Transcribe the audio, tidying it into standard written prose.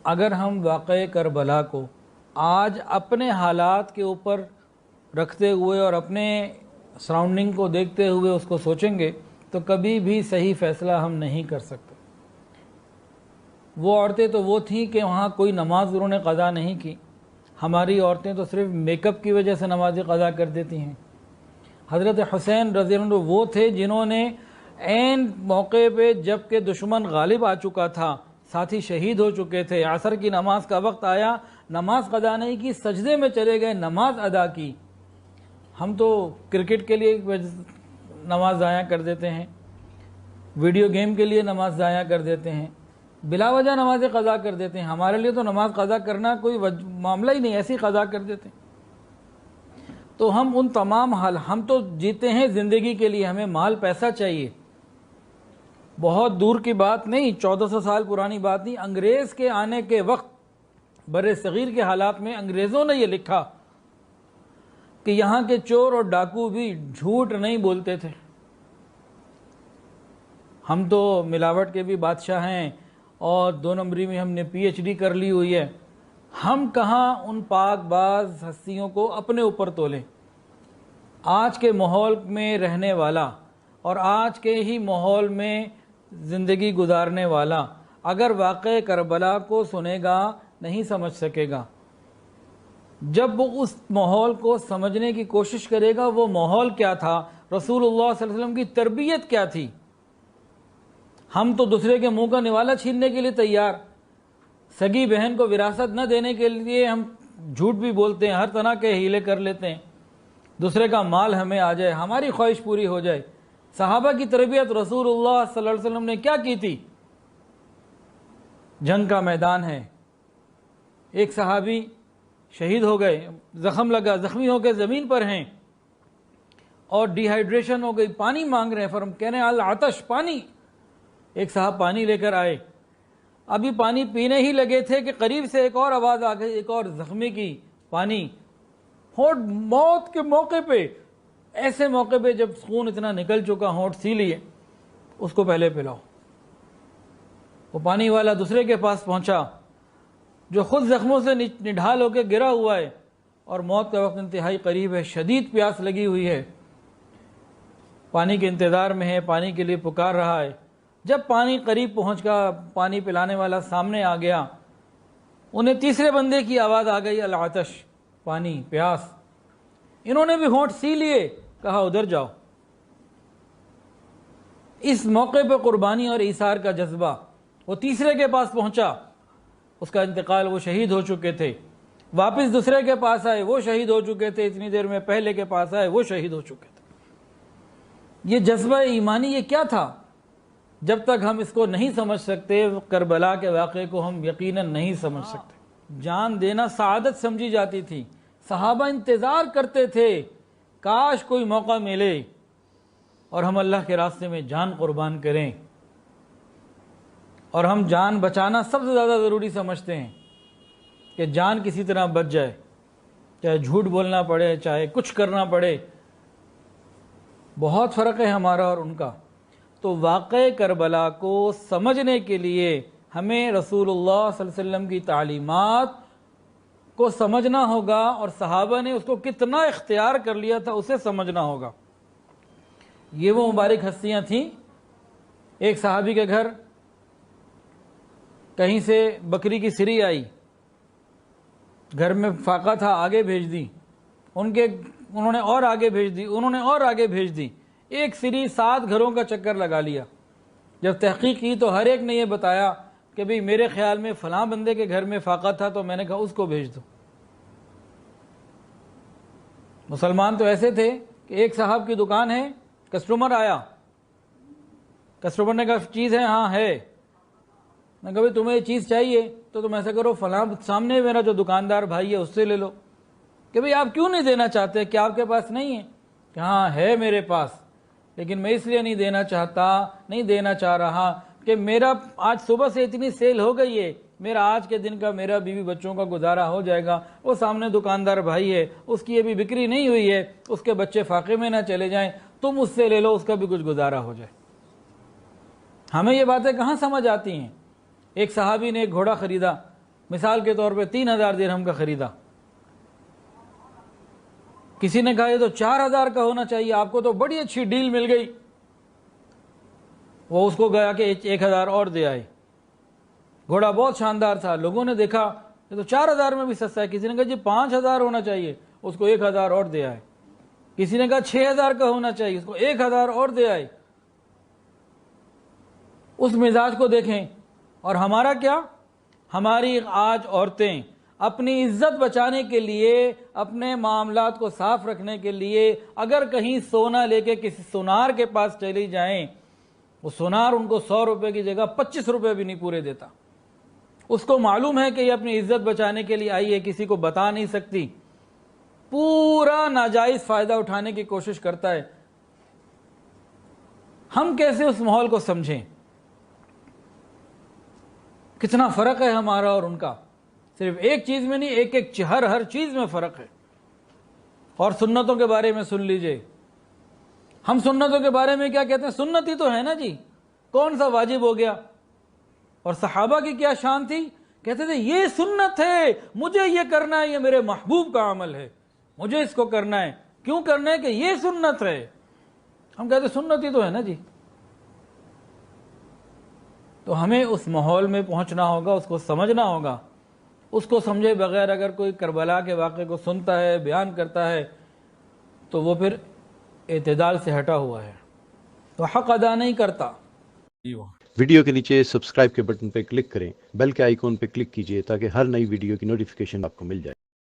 اگر ہم واقعہ کربلا کو آج اپنے حالات کے اوپر رکھتے ہوئے اور اپنے سراؤنڈنگ کو دیکھتے ہوئے اس کو سوچیں گے تو کبھی بھی صحیح فیصلہ ہم نہیں کر سکتے۔ وہ عورتیں تو وہ تھیں کہ وہاں کوئی نماز انہوں نے قضا نہیں کی، ہماری عورتیں تو صرف میک اپ کی وجہ سے نماز قضا کر دیتی ہیں۔ حضرت حسین رضی اللہ عنہ وہ تھے جنہوں نے عین موقع پہ جب کہ دشمن غالب آ چکا تھا، ساتھی شہید ہو چکے تھے، عصر کی نماز کا وقت آیا، نماز قضا نہیں کی، سجدے میں چلے گئے، نماز ادا کی۔ ہم تو کرکٹ کے لیے نماز ضائع کر دیتے ہیں، ویڈیو گیم کے لیے نماز ضائع کر دیتے ہیں، بلا وجہ نماز قضا کر دیتے ہیں۔ ہمارے لیے تو نماز قضا کرنا کوئی معاملہ ہی نہیں، ایسی قضا کر دیتے ہیں۔ تو ہم ان تمام ہم تو جیتے ہیں زندگی کے لیے، ہمیں مال پیسہ چاہیے، بہت دور کی بات نہیں، 1400 سال پرانی بات نہیں، انگریز کے آنے کے وقت بر صغیر کے حالات میں انگریزوں نے یہ لکھا کہ یہاں کے چور اور ڈاکو بھی جھوٹ نہیں بولتے تھے۔ ہم تو ملاوٹ کے بھی بادشاہ ہیں اور 2 نمبری میں ہم نے پی ایچ ڈی کر لی ہوئی ہے، ہم کہاں ان پاک باز ہستیوں کو اپنے اوپر تولیں؟ آج کے ماحول میں رہنے والا اور آج کے ہی ماحول میں زندگی گزارنے والا اگر واقعہ کربلا کو سنے گا نہیں سمجھ سکے گا۔ جب وہ اس ماحول کو سمجھنے کی کوشش کرے گا، وہ ماحول کیا تھا، رسول اللہ صلی اللہ علیہ وسلم کی تربیت کیا تھی۔ ہم تو دوسرے کے منہ کا نوالا چھیننے کے لیے تیار، سگی بہن کو وراثت نہ دینے کے لیے ہم جھوٹ بھی بولتے ہیں، ہر طرح کے ہیلے کر لیتے ہیں، دوسرے کا مال ہمیں آ جائے، ہماری خواہش پوری ہو جائے۔ صحابہ کی تربیت رسول اللہ صلی اللہ علیہ وسلم نے کیا کی تھی؟ جنگ کا میدان ہے، ایک صحابی شہید ہو گئے، زخم لگا، زخمی ہو کے زمین پر ہیں اور ڈی ہائیڈریشن ہو گئی، پانی مانگ رہے ہیں، کہنے العطش، پانی۔ ایک صاحب پانی لے کر آئے، ابھی پانی پینے ہی لگے تھے کہ قریب سے ایک اور آواز آ گئی، ایک اور زخمی کی، پانی۔ ہونٹ موت کے موقع پہ، ایسے موقع پہ جب خون اتنا نکل چکا، ہونٹ سی لیے، اس کو پہلے پلاؤ۔ وہ پانی والا دوسرے کے پاس پہنچا جو خود زخموں سے نڈھال ہو کے گرا ہوا ہے اور موت کا وقت انتہائی قریب ہے، شدید پیاس لگی ہوئی ہے، پانی کے انتظار میں ہے، پانی کے لیے پکار رہا ہے۔ جب پانی قریب پہنچ گیا، پانی پلانے والا سامنے آ گیا، انہیں تیسرے بندے کی آواز آ گئی، العطش، پانی، پیاس۔ انہوں نے بھی ہونٹ سی لیے، کہا ادھر جاؤ۔ اس موقع پہ قربانی اور ایثار کا جذبہ، وہ تیسرے کے پاس پہنچا، اس کا انتقال، وہ شہید ہو چکے تھے، واپس دوسرے کے پاس آئے، وہ شہید ہو چکے تھے، اتنی دیر میں پہلے کے پاس آئے، وہ شہید ہو چکے تھے۔ یہ جذبہ ایمانی یہ کیا تھا؟ جب تک ہم اس کو نہیں سمجھ سکتے، کربلا کے واقعے کو ہم یقیناً نہیں سمجھ سکتے۔ جان دینا سعادت سمجھی جاتی تھی، صحابہ انتظار کرتے تھے کاش کوئی موقع ملے اور ہم اللہ کے راستے میں جان قربان کریں، اور ہم جان بچانا سب سے زیادہ ضروری سمجھتے ہیں کہ جان کسی طرح بچ جائے، چاہے جھوٹ بولنا پڑے، چاہے کچھ کرنا پڑے۔ بہت فرق ہے ہمارا اور ان کا۔ تو واقعہ کربلا کو سمجھنے کے لیے ہمیں رسول اللہ صلی اللہ علیہ وسلم کی تعلیمات کو سمجھنا ہوگا، اور صحابہ نے اس کو کتنا اختیار کر لیا تھا اسے سمجھنا ہوگا۔ یہ وہ مبارک ہستیاں تھیں۔ ایک صحابی کے گھر کہیں سے بکری کی سری آئی، گھر میں فاقہ تھا، آگے بھیج دی، انہوں نے اور آگے بھیج دی، انہوں نے اور آگے بھیج دی، ایک سری 7 گھروں کا چکر لگا لیا۔ جب تحقیق کی تو ہر ایک نے یہ بتایا کہ بھئی میرے خیال میں فلاں بندے کے گھر میں فاقہ تھا، تو میں نے کہا اس کو بھیج دو۔ مسلمان تو ایسے تھے کہ ایک صاحب کی دکان ہے، کسٹمر آیا، کسٹمر نے کہا چیز ہے، ہاں ہے، میں کہا بھئی تمہیں یہ چیز چاہیے تو تم ایسا کرو، فلاں سامنے میرا جو دکاندار بھائی ہے اس سے لے لو۔ کہ بھئی آپ کیوں نہیں دینا چاہتے، کیا آپ کے پاس نہیں ہے؟ کہ ہاں ہے میرے پاس، لیکن میں اس لیے نہیں دینا چاہ رہا کہ میرا آج صبح سے اتنی سیل ہو گئی ہے، میرا آج کے دن کا میرا بیوی بچوں کا گزارا ہو جائے گا، وہ سامنے دکاندار بھائی ہے، اس کی ابھی بکری نہیں ہوئی ہے، اس کے بچے فاقے میں نہ چلے جائیں، تم اس سے لے لو، اس کا بھی کچھ گزارا ہو جائے۔ ہمیں یہ باتیں کہاں سمجھ آتی ہیں؟ ایک صحابی نے ایک گھوڑا خریدا، مثال کے طور پہ 3000 درہم کا خریدا. کسی نے کہا یہ تو 4000 کا ہونا چاہیے, آپ کو تو بڑی اچھی ڈیل مل گئی. وہ اس کو گیا کہ 1000 اور دے آئے. گھوڑا بہت شاندار تھا, لوگوں نے دیکھا یہ تو 4000 میں بھی سستا ہے. کسی نے کہا جی 5000 ہونا چاہیے, اس کو 1000 اور دے آئے. کسی نے کہا 6000 کا ہونا چاہیے, اس کو 1000 اور دے آئے. اس مزاج کو دیکھیں. اور ہمارا کیا, ہماری آج عورتیں اپنی عزت بچانے کے لیے, اپنے معاملات کو صاف رکھنے کے لیے اگر کہیں سونا لے کے کسی سونار کے پاس چلی جائیں, وہ سونار ان کو 100 روپے کی جگہ 25 روپے بھی نہیں پورے دیتا. اس کو معلوم ہے کہ یہ اپنی عزت بچانے کے لیے آئی ہے, کسی کو بتا نہیں سکتی, پورا ناجائز فائدہ اٹھانے کی کوشش کرتا ہے. ہم کیسے اس ماحول کو سمجھیں؟ کتنا فرق ہے ہمارا اور ان کا, صرف ایک چیز میں نہیں, ہر چیز میں فرق ہے. اور سنتوں کے بارے میں سن لیجئے, ہم سنتوں کے بارے میں کیا کہتے ہیں, سنت ہی تو ہے نا جی, کون سا واجب ہو گیا. اور صحابہ کی کیا شان تھی, کہتے تھے یہ سنت ہے, مجھے یہ کرنا ہے, یہ میرے محبوب کا عمل ہے, مجھے اس کو کرنا ہے. کیوں کرنا ہے, کہ یہ سنت ہے. ہم کہتے ہیں سنت ہی تو ہے نا جی. تو ہمیں اس ماحول میں پہنچنا ہوگا, اس کو سمجھنا ہوگا. اس کو سمجھے بغیر اگر کوئی کربلا کے واقعے کو سنتا ہے, بیان کرتا ہے, تو وہ پھر اعتدال سے ہٹا ہوا ہے, تو حق ادا نہیں کرتا. ویڈیو کے نیچے سبسکرائب کے بٹن پہ کلک کریں, بیل کے آئیکن پہ کلک کیجئے تاکہ ہر نئی ویڈیو کی نوٹیفیکیشن آپ کو مل جائے.